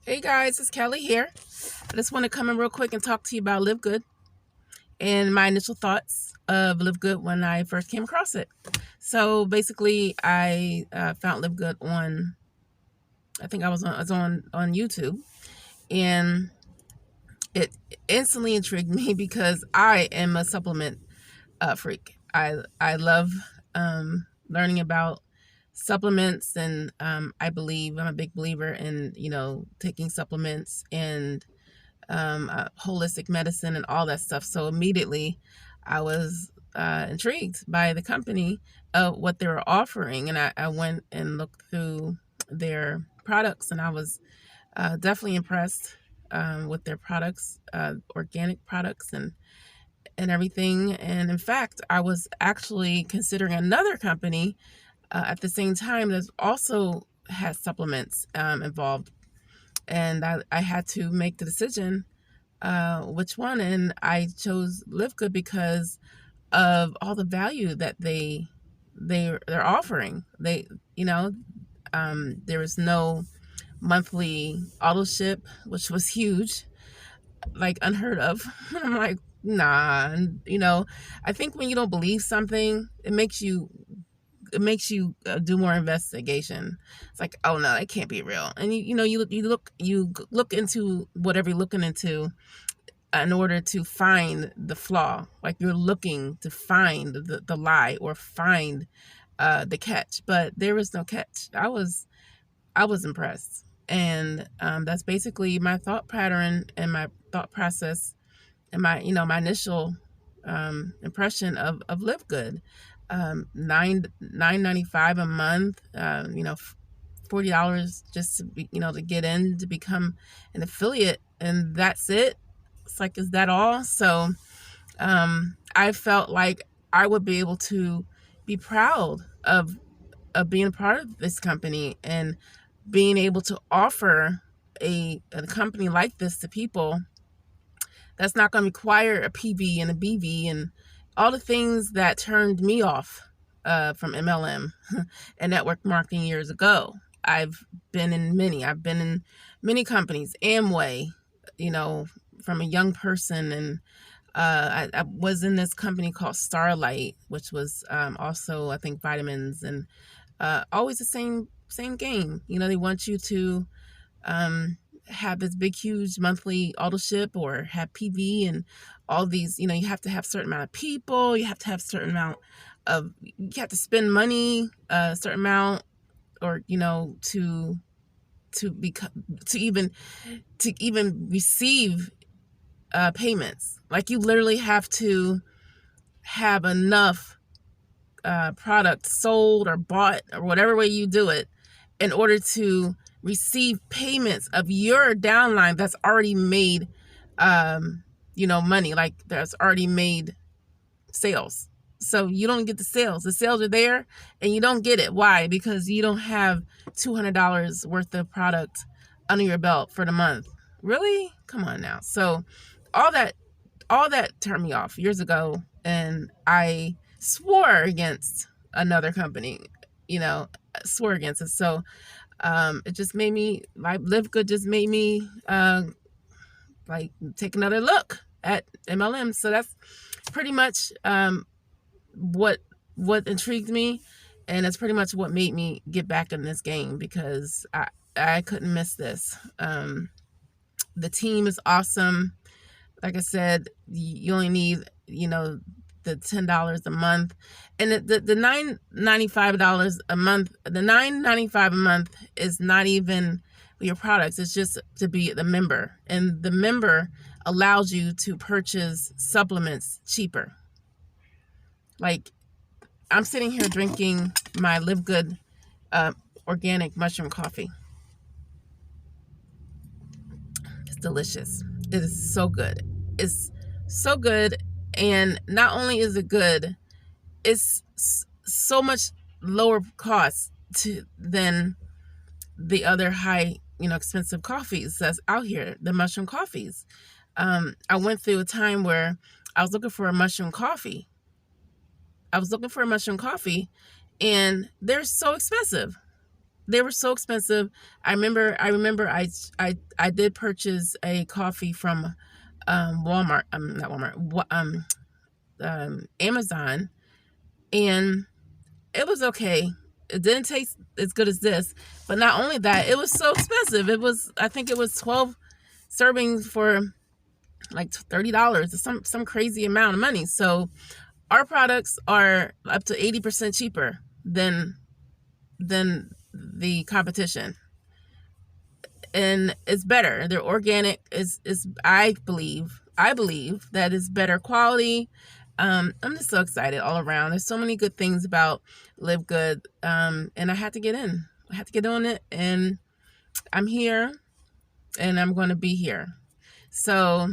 Hey guys, it's Kelly here. I just want to come in real quick and talk to you about LiveGood and my initial thoughts of LiveGood when I first came across it. So basically, I found LiveGood on, I think I was on YouTube, and it instantly intrigued me because I am a supplement freak. I love learning about supplements, and I believe I'm a big believer in taking supplements and holistic medicine and all that stuff. So immediately I was intrigued by the company of what they were offering. And I went and looked through their products, and I was definitely impressed with their products, organic products and everything. And in fact, I was actually considering another company at the same time that also has supplements involved. And I had to make the decision which one, and I chose LiveGood because of all the value that they're offering. There was no monthly auto ship, which was huge, like unheard of. I'm like, nah. And, I think when you don't believe something, it makes you do more investigation. It's like, oh no, it can't be real. And you look into whatever you're looking into in order to find the flaw. Like you're looking to find the lie or find the catch, but there was no catch. I was impressed, and that's basically my thought pattern and my thought process and my initial impression of LiveGood. $9.95 a month. $40 just to be, to get in to become an affiliate, and that's it. It's like, is that all? So I felt like I would be able to be proud of being a part of this company and being able to offer a company like this to people that's not going to require a PV and a BV and all the things that turned me off from MLM and network marketing years ago. I've been in many companies, Amway, from a young person, and I was in this company called Starlight, which was also, I think, vitamins, and always the same game. They want you to have this big, huge monthly auto ship or have PV and all these. You have to have a certain amount of people. You have to have a certain amount you have to spend money, a certain amount, or to become to even receive payments. Like you literally have to have enough product sold or bought or whatever way you do it in order to receive payments of your downline that's already made money, like that's already made sales. So you don't get the sales. The sales are there and you don't get it. Why? Because you don't have $200 worth of product under your belt for the month. Really? Come on now. So all that turned me off years ago, and I swore against another company, swore against it. So it just made me, like, LiveGood just made me like take another look at MLM. So that's pretty much what intrigued me, and it's pretty much what made me get back in this game, because I couldn't miss this. The team is awesome. Like I said, you only need the $10 a month, and the $9.95 a month. The $9.95 a month is not even your products. It's just to be the member, and the member allows you to purchase supplements cheaper. Like, I'm sitting here drinking my LiveGood organic mushroom coffee. It's delicious. It is so good. It's so good. And not only is it good, it's so much lower cost than the other high, expensive coffees that's out here, the mushroom coffees. I went through a time where I was looking for a mushroom coffee. And they're so expensive. they were so expensive. I remember I did purchase a coffee from Walmart, not Walmart, Amazon, and it was okay. It didn't taste as good as this, but not only that, it was so expensive. I think it was 12 servings for like $30 or some crazy amount of money. So our products are up to 80% cheaper than the competition, and it's better. They're organic. Is I believe that is better quality. I'm just so excited all around. There's so many good things about LiveGood, and I had to get in. I had to get on it, and I'm here, and I'm going to be here. So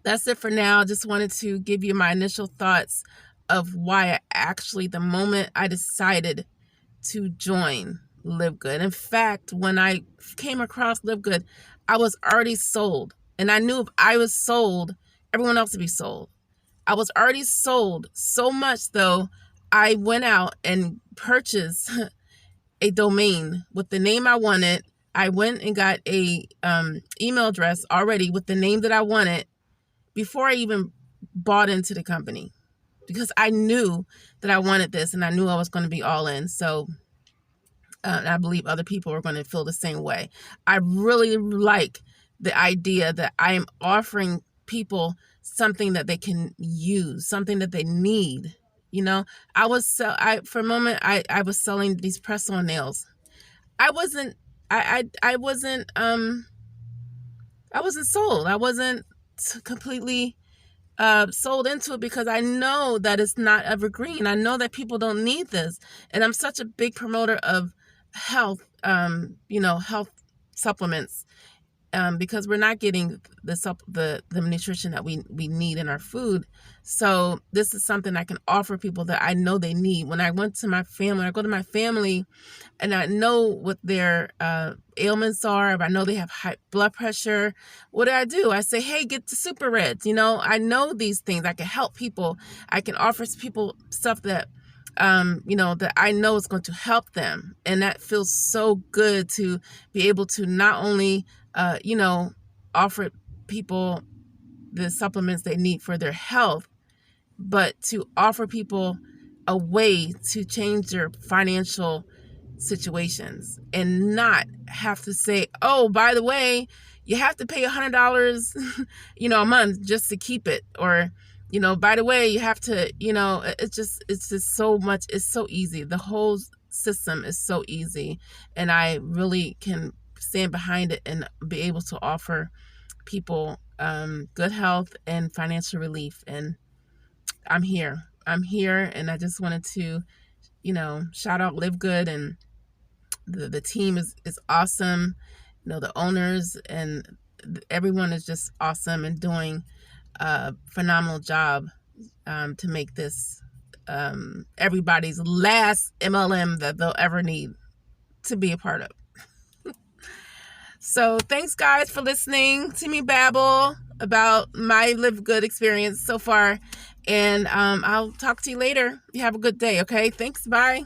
that's it for now. Just wanted to give you my initial thoughts of why the moment I decided to join LiveGood. In fact, when I came across LiveGood, I was already sold. And I knew if I was sold, everyone else would be sold. I was already sold so much, though, I went out and purchased a domain with the name I wanted. I went and got a email address already with the name that I wanted before I even bought into the company, because I knew that I wanted this and I knew I was going to be all in. So I believe other people are going to feel the same way. I really like the idea that I am offering people something that they can use, something that they need. You know, for a moment, I was selling these press-on nails. I wasn't sold. I wasn't completely sold into it, because I know that it's not evergreen. I know that people don't need this. And I'm such a big promoter of health, health supplements, because we're not getting the nutrition that we need in our food. So this is something I can offer people that I know they need. When I go to my family and I know what their ailments are, if I know they have high blood pressure, what do? I say, hey, get the Super Reds. I know these things. I can help people. I can offer people stuff that that I know is going to help them. And that feels so good to be able to not only, offer people the supplements they need for their health, but to offer people a way to change their financial situations and not have to say, oh, by the way, you have to pay $100, a month just to keep it. Or, by the way, you have to, it's just so much. It's so easy. The whole system is so easy. And I really can stand behind it and be able to offer people good health and financial relief. And I'm here, and I just wanted to, shout out LiveGood, and the team is awesome. The owners and everyone is just awesome and doing a phenomenal job to make this everybody's last MLM that they'll ever need to be a part of. So thanks, guys, for listening to me babble about my LiveGood experience so far. And I'll talk to you later. You have a good day, okay? Thanks. Bye.